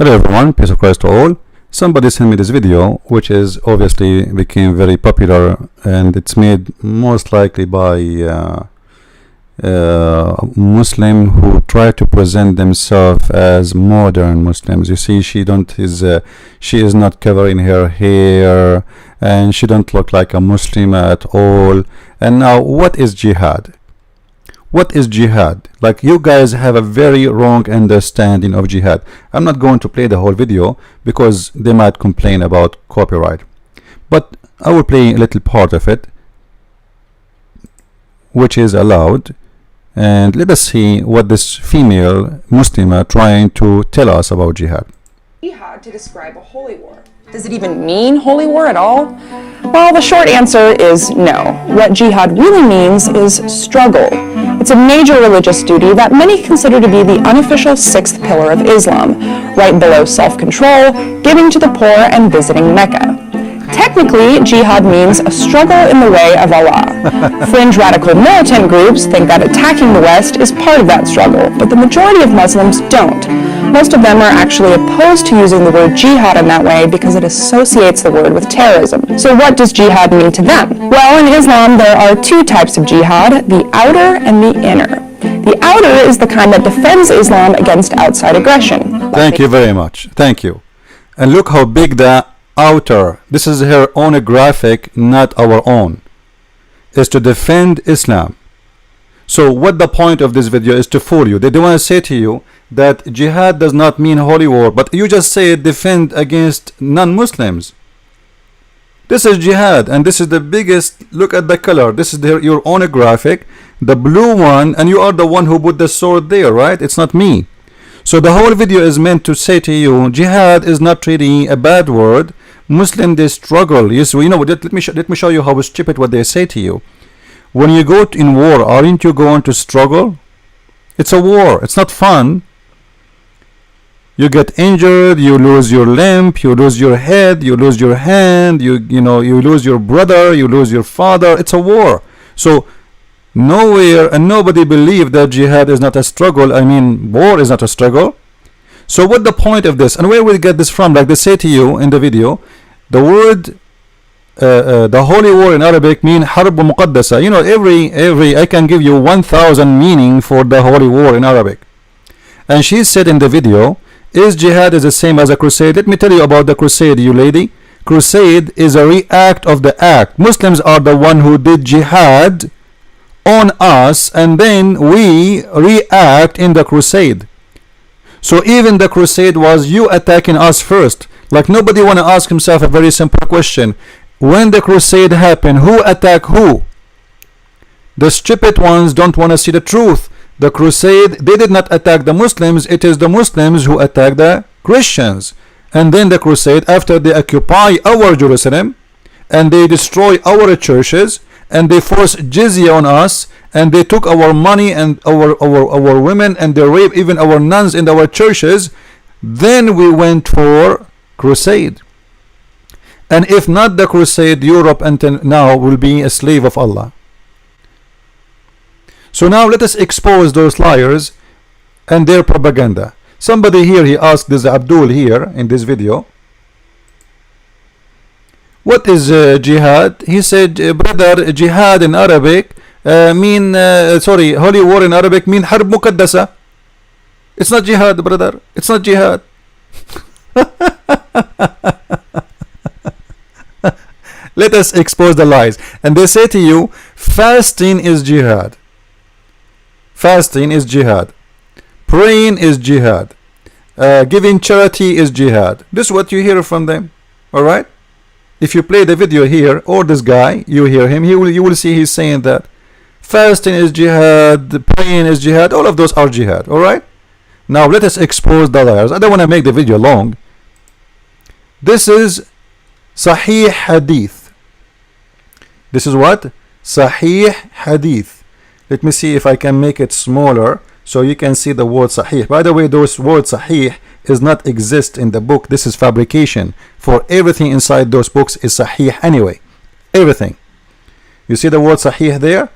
Hello everyone, peace of Christ to all. Somebody sent me this video, which is obviously became very popular, and it's made most likely by Muslim who try to present themselves as modern Muslims. You see, she is not covering her hair, and she don't look like a Muslim at all. And now, what is jihad? What is jihad? Like, you guys have a very wrong understanding of jihad. I'm not going to play the whole video because they might complain about copyright, but I will play a little part of it which is allowed, and let us see what this female Muslim are trying to tell us about jihad. Jihad to describe a holy war. Does it even mean holy war at all? Well, the short answer is no. What jihad really means is struggle. It's a major religious duty that many consider to be the unofficial sixth pillar of Islam, right below self-control, giving to the poor, and visiting Mecca. Technically, jihad means a struggle in the way of Allah. Fringe radical militant groups think that attacking the West is part of that struggle, but the majority of Muslims don't. Most of them are actually opposed to using the word jihad in that way because it associates the word with terrorism. So what does jihad mean to them? Well, in Islam there are two types of jihad, the outer and the inner. The outer is the kind that defends Islam against outside aggression. Thank you very much. Thank you. And look how big the outer, this is her own graphic, not our own, is to defend Islam. So what the point of this video is to fool you. They don't want to say to you that jihad does not mean holy war, but you just say defend against non-Muslims. This is jihad, and this is the biggest. Look at the color. This is your own graphic, the blue one, and you are the one who put the sword there, right? It's not me. So the whole video is meant to say to you, jihad is not really a bad word. Muslim, they struggle. Yes, you know. Let me show you how stupid what they say to you. When you go in war, aren't you going to struggle? It's a war. It's not fun. You get injured, you lose your limb, you lose your head, you lose your hand, you lose your brother, you lose your father. It's a war. So nowhere and nobody believe that jihad is not a struggle. I mean, war is not a struggle. So what the point of this, and where we get this from? Like they say to you in the video, the word the holy war in Arabic mean harb muqaddasa. You know, every I can give you 1,000 meaning for the holy war in Arabic. And she said in the video, is jihad is the same as a crusade? Let me tell you about the crusade, you lady. Crusade is a react of the act. Muslims are the one who did jihad on us, and then we react in the crusade. So even the crusade was you attacking us first. Like, nobody want to ask himself a very simple question. When the crusade happened, who attacked who? The stupid ones don't want to see the truth. The crusade, they did not attack the Muslims. It is the Muslims who attacked the Christians. And then the crusade, after they occupy our Jerusalem, and they destroy our churches, and they force jizya on us, and they took our money and our women, and they raped even our nuns in our churches, then we went for crusade. And if not the crusade, Europe until now will be a slave of Allah. So now let us expose those liars and their propaganda. Somebody here, he asked this Abdul here in this video, what is jihad? He said, brother, jihad in Arabic holy war in Arabic mean harb muqaddasa. It's not jihad, brother. It's not jihad. Let us expose the lies. And they say to you, fasting is jihad. Fasting is jihad. Praying is jihad. Giving charity is jihad. This is what you hear from them. Alright? If you play the video here, or this guy, you hear him, you will see he's saying that fasting is jihad, praying is jihad, all of those are jihad. Alright? Now let us expose the liars. I don't want to make the video long. This is Sahih Hadith. This is what? Sahih Hadith. Let me see if I can make it smaller so you can see the word Sahih. By the way, those words Sahih is not exist in the book. This is fabrication. For everything inside those books is Sahih anyway. Everything. You see the word Sahih there?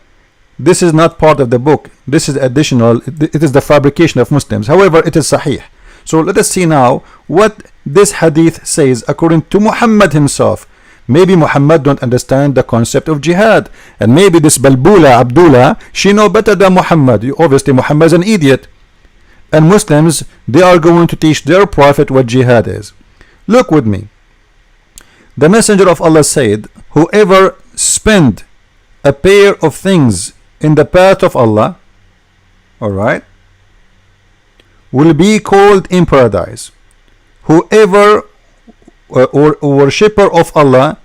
This is not part of the book. This is additional. It is the fabrication of Muslims. However, it is Sahih. So let us see now what this hadith says according to Muhammad himself. Maybe Muhammad don't understand the concept of jihad, and maybe this Balbula Abdullah, she know better than Muhammad. Obviously Muhammad is an idiot, and Muslims, they are going to teach their prophet what jihad is. Look with me. The messenger of Allah said, whoever spend a pair of things in the path of Allah, alright, will be called in paradise. Whoever or worshipper of Allah,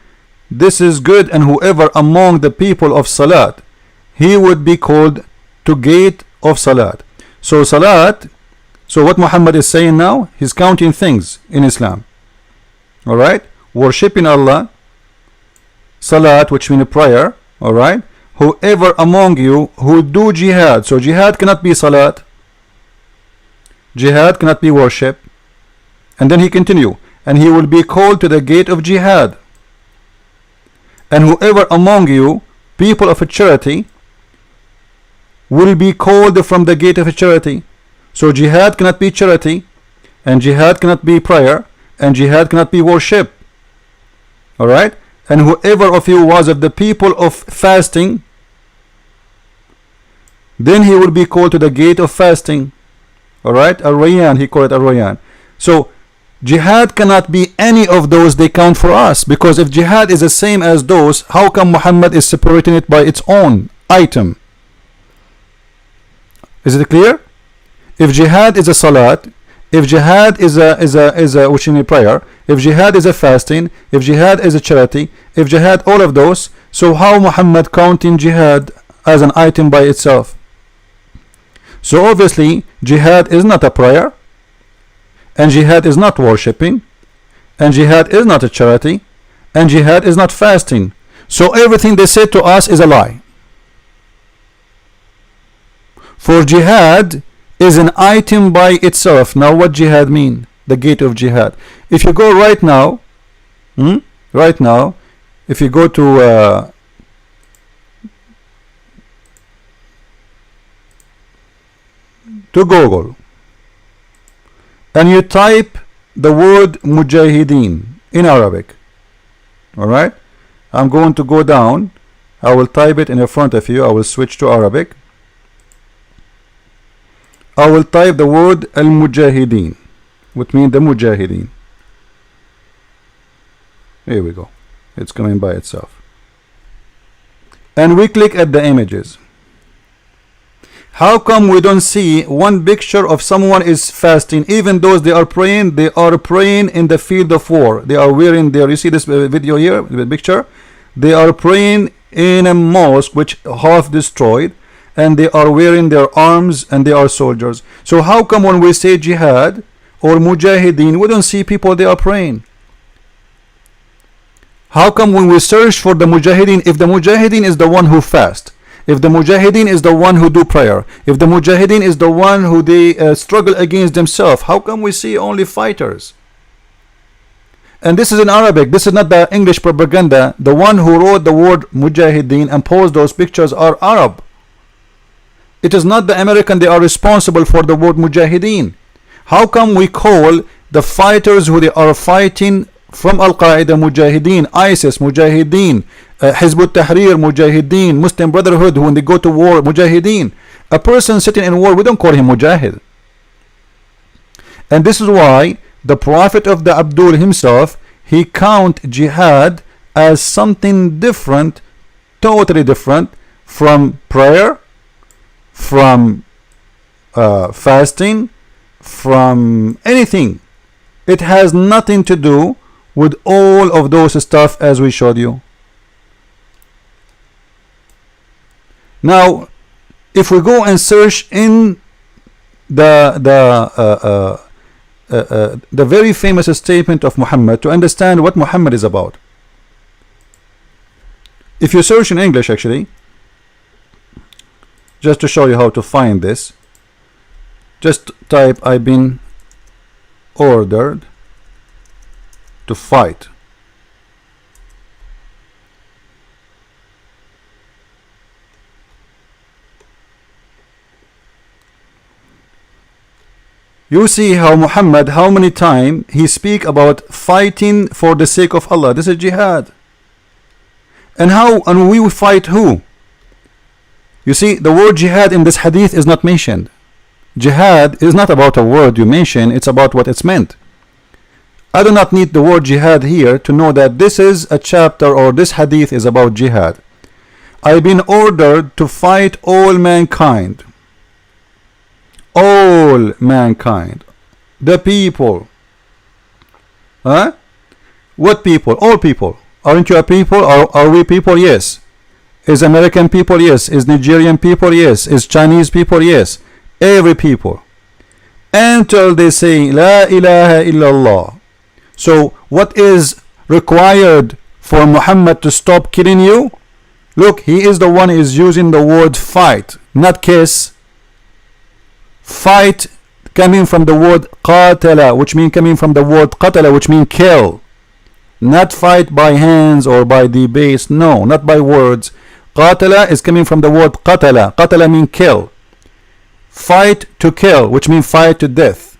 this is good, and whoever among the people of Salat, he would be called to gate of Salat. So Salat, so what Muhammad is saying now, he's counting things in Islam. Alright, worshipping Allah, Salat, which means prayer. Alright, whoever among you who do jihad, so jihad cannot be Salat, jihad cannot be worship. And then he continue, and he will be called to the gate of jihad. And whoever among you, people of a charity, will be called from the gate of a charity. So jihad cannot be charity, and jihad cannot be prayer, and jihad cannot be worship. Alright, and whoever of you was of the people of fasting, then he will be called to the gate of fasting. Alright, Ar-Rayyan, he called it Ar-Rayyan. So jihad cannot be any of those they count for us, because if jihad is the same as those, how come Muhammad is separating it by its own item? Is it clear? If jihad is a salat, if jihad is a which is prayer, if jihad is a fasting, if jihad is a charity, if jihad all of those, so how Muhammad counting jihad as an item by itself? So obviously jihad is not a prayer, and jihad is not worshipping, and jihad is not a charity, and jihad is not fasting. So everything they said to us is a lie. For jihad is an item by itself. Now what jihad mean? The gate of jihad. If you go right now, if you go to Google, and you type the word mujahideen in Arabic, alright, I'm going to go down, I will type it in front of you, I will switch to Arabic, I will type the word al-mujahideen, which means the mujahideen. Here we go, it's coming by itself, and we click at the images. How come we don't see one picture of someone is fasting? Even those they are praying in the field of war. They are wearing their, you see this video here, the picture? They are praying in a mosque which half destroyed, and they are wearing their arms, and they are soldiers. So how come when we say jihad or mujahideen, we don't see people they are praying? How come when we search for the mujahideen, if the mujahideen is the one who fast, if the mujahideen is the one who do prayer, if the mujahideen is the one who they struggle against themselves, how come we see only fighters? And this is in Arabic, this is not the English propaganda. The one who wrote the word mujahideen and posed those pictures are Arab. It is not the American they are responsible for the word mujahideen. How come we call the fighters who they are fighting from Al-Qaeda mujahideen, ISIS mujahideen, Hizb ut-Tahrir mujahideen, Muslim Brotherhood when they go to war mujahideen? A person sitting in war, we don't call him mujahid. And this is why the prophet of the Abdul himself, he count jihad as something different, totally different from prayer, from fasting, from anything. It has nothing to do with all of those stuff as we showed you. Now if we go and search in the very famous statement of Muhammad to understand what Muhammad is about, if you search in English, actually, just to show you how to find this, just type I've been ordered to fight. You see how Muhammad, how many times he speak about fighting for the sake of Allah. This is jihad. And we fight who? You see, the word jihad in this hadith is not mentioned. Jihad is not about a word you mention, it's about what it's meant. I do not need the word jihad here to know that this is a chapter or this hadith is about jihad. I've been ordered to fight all mankind. All mankind. The people. Huh? What people? All people. Aren't you a people? Are we people? Yes. Is American people? Yes. Is Nigerian people? Yes. Is Chinese people? Yes. Every people. Until they say La ilaha illallah. So what is required for Muhammad to stop killing you? Look, he is the one who is using the word fight, not kiss. Fight coming from the word qatala, which means coming from the word qatala, which means kill. Not fight by hands or by debates. No, not by words. Qatala is coming from the word qatala. Qatala means kill. Fight to kill, which means fight to death.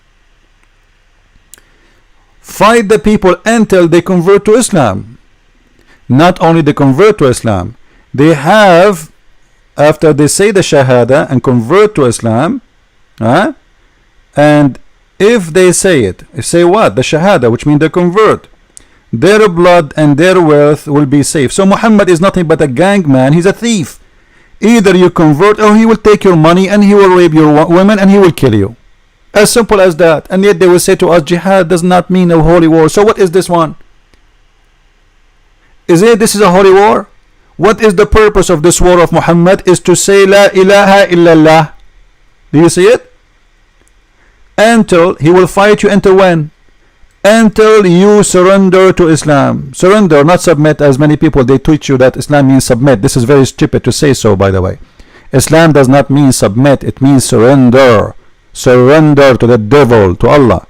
Fight the people until they convert to Islam. Not only they convert to Islam, they have, after they say the Shahada and convert to Islam, and if they say it, say what? The Shahada, which means they convert, their blood and their wealth will be safe. So Muhammad is nothing but a gang man. He's a thief. Either you convert or he will take your money and he will rape your women and he will kill you. As simple as that. And yet they will say to us, jihad does not mean a holy war. So what is this one? Is it this is a holy war? What is the purpose of this war of Muhammad? Is to say La ilaha illallah. Do you see it? Until he will fight you until when? Until you surrender to Islam. Surrender, not submit, as many people they teach you that Islam means submit. This is very stupid to say so, by the way. Islam does not mean submit, it means surrender. Surrender to the devil, to Allah.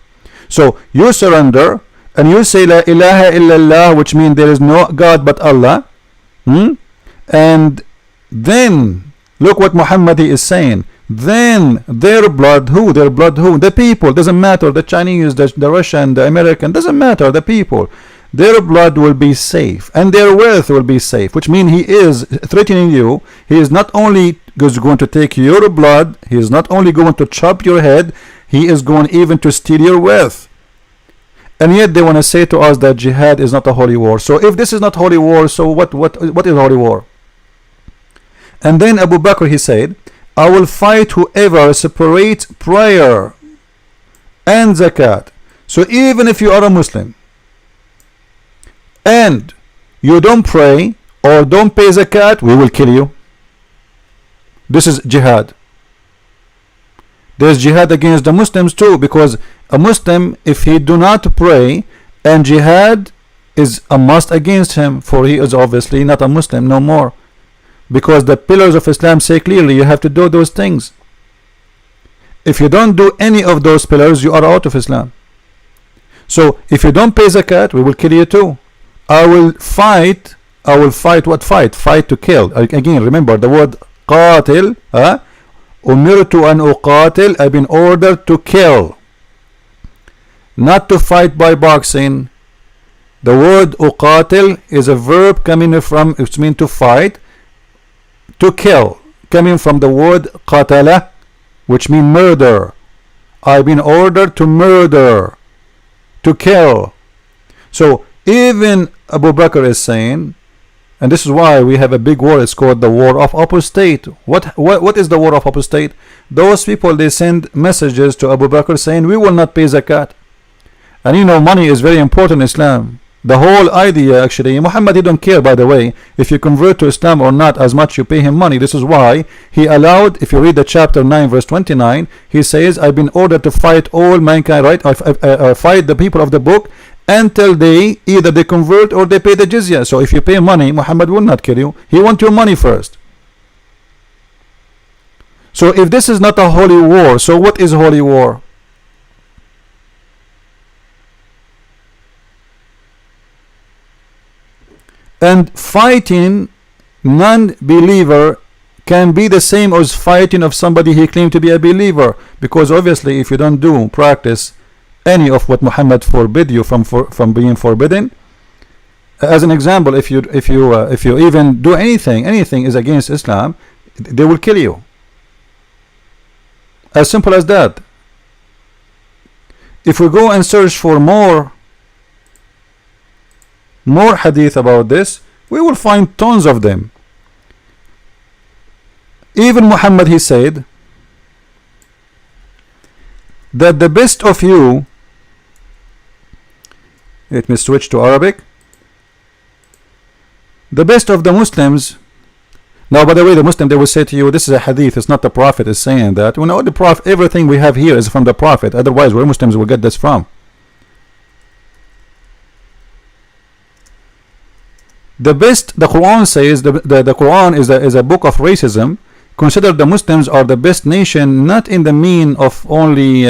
So you surrender and you say La ilaha illallah, which means there is no God but Allah. And then look what Muhammad is saying. Then their blood, who? Their blood, who? The people. Doesn't matter. The Chinese, the Russian, the American. Doesn't matter. The people. Their blood will be safe and their wealth will be safe, which means he is threatening you. He is not only going to take your blood, he is not only going to chop your head, he is going even to steal your wealth. And yet they want to say to us that jihad is not a holy war. So if this is not holy war, so what is holy war? And then Abu Bakr, he said, I will fight whoever separates prayer and zakat. So even if you are a Muslim and you don't pray or don't pay zakat, we will kill you. This is jihad. There's jihad against the Muslims too, because a Muslim, if he do not pray, and jihad is a must against him, for he is obviously not a Muslim no more, because the pillars of Islam say clearly you have to do those things. If you don't do any of those pillars, you are out of Islam. So if you don't pay zakat, we will kill you too. I will fight. What fight? Fight to kill. Again, remember the word qatil. Umirtu an uqatil. I've been ordered to kill, not to fight by boxing. The word uqatil is a verb coming from, it means to fight, to kill, coming from the word qatala, which means murder. I've been ordered to murder, to kill. So even Abu Bakr is saying, and this is why we have a big war, it's called the war of apostate. What is the war of apostate? Those people, they send messages to Abu Bakr saying we will not pay zakat. And you know, money is very important in Islam. The whole idea, actually, Muhammad, he don't care, by the way, if you convert to Islam or not, as much you pay him money. This is why he allowed, if you read the chapter 9 verse 29, he says, I've been ordered to fight all mankind, right? Fight the people of the book until they either they convert or they pay the jizya. So if you pay money, Muhammad will not kill you. He wants your money first. So if this is not a holy war, so what is holy war? And fighting non-believer can be the same as fighting of somebody he claimed to be a believer, because obviously if you don't do practice any of what Muhammad forbid you from being forbidden. As an example, if you even do anything is against Islam, they will kill you. As simple as that. If we go and search for more hadith about this, we will find tons of them. Even Muhammad, he said that the best of you, let me switch to Arabic, the best of the Muslims. Now, by the way, the Muslim, they will say to you, this is a hadith, it's not the Prophet is saying that. We know the Prophet, everything we have here is from the Prophet, otherwise where Muslims will get this from? The best, the Quran says, the Quran is a book of racism. Consider the Muslims are the best nation, not in the mean of only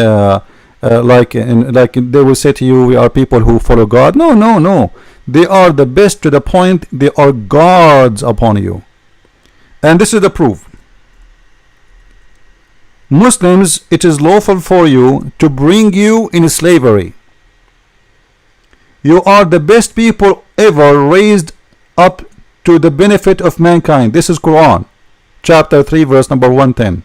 like they will say to you, we are people who follow God. No. They are the best to the point they are gods upon you. And this is the proof. Muslims, it is lawful for you to bring you in slavery. You are the best people ever raised up to the benefit of mankind. This is Quran chapter 3 verse number 110.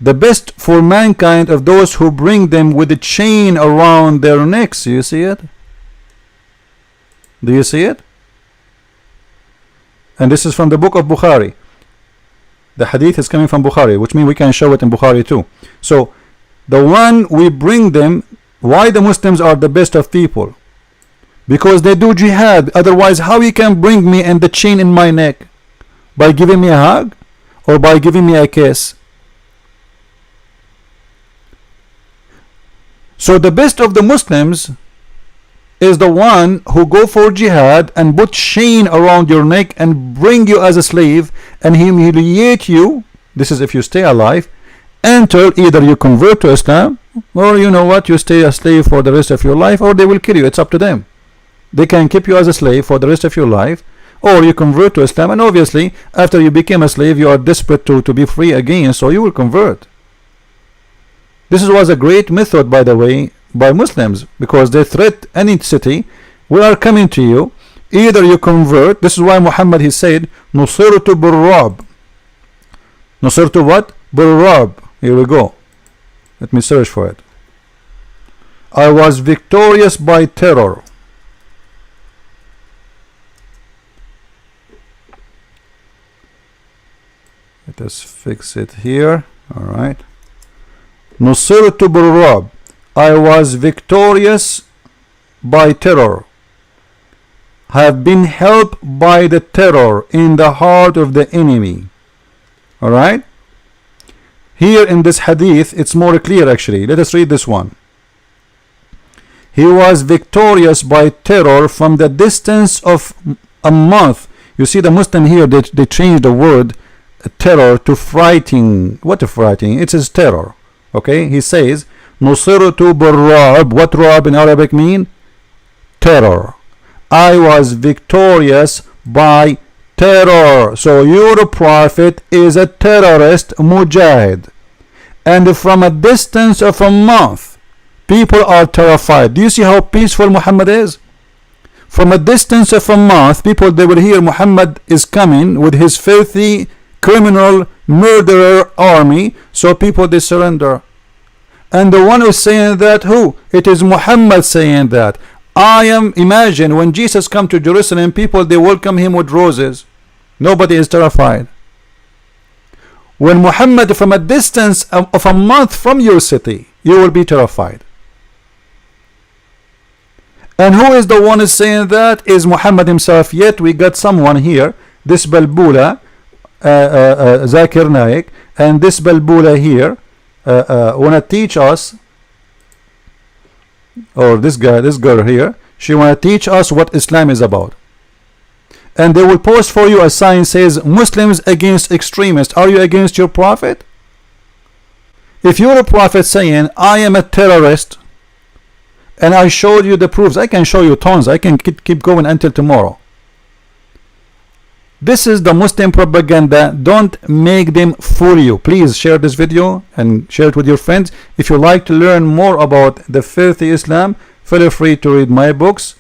The best for mankind of those who bring them with a chain around their necks. You see it? Do you see it? And this is from the book of Bukhari. The hadith is coming from Bukhari, which means we can show it in Bukhari too. So the one we bring them, why the Muslims are the best of people? Because they do jihad. Otherwise, how you can bring me and the chain in my neck? By giving me a hug or by giving me a kiss? So the best of the Muslims is the one who go for jihad and put chain around your neck and bring you as a slave and humiliate you. This is if you stay alive until either you convert to Islam, or you know what, you stay a slave for the rest of your life, or they will kill you. It's up to them. They can keep you as a slave for the rest of your life, or you convert to Islam. And obviously after you became a slave, you are desperate to be free again, so you will convert. This was a great method, by the way, by Muslims, because they threat any city, we are coming to you, either you convert. This is why Muhammad, he said, Nusirtu Burrab. Nusirtu what? Burrab. Here we go. Let me search for it. I was victorious by terror. Let us fix it here. Alright. Nusirtu Burrab. I was victorious by terror, have been helped by the terror in the heart of the enemy. Alright, here in this hadith it's more clear actually. Let us read this one. He was victorious by terror from the distance of a month. You see the Muslim here, they changed the word terror to frightening. What a frightening? It is terror. Okay, he says Nusirtu Burrab. What Rab in Arabic mean? Terror. I was victorious by terror. So your prophet is a terrorist mujahid, and from a distance of a month people are terrified. Do you see how peaceful Muhammad is? From a distance of a month, people, they will hear Muhammad is coming with his filthy criminal murderer army, so people, they surrender. And the one who's saying that, who? It is Muhammad saying that. Imagine when Jesus come to Jerusalem, people, they welcome him with roses. Nobody is terrified. When Muhammad from a distance of a month from your city, you will be terrified. And who is the one who's saying that? Is Muhammad himself. Yet we got someone here, this Balbula, Zakir Naik, and this Balbula here wanna teach us, or this girl here, she wanna teach us what Islam is about. And they will post for you a sign says Muslims against extremists. Are you against your prophet? If you're a prophet saying I am a terrorist, and I showed you the proofs, I can show you tons, I can keep going until tomorrow. This is the Muslim propaganda. Don't make them fool you. Please share this video and share it with your friends. If you like to learn more about the filthy Islam, feel free to read my books,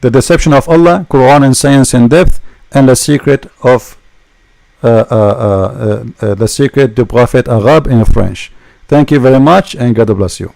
The Deception of Allah, Quran and Science in Depth, and The Secret of The Secret du Prophète Arabe in French. Thank you very much, and God bless you.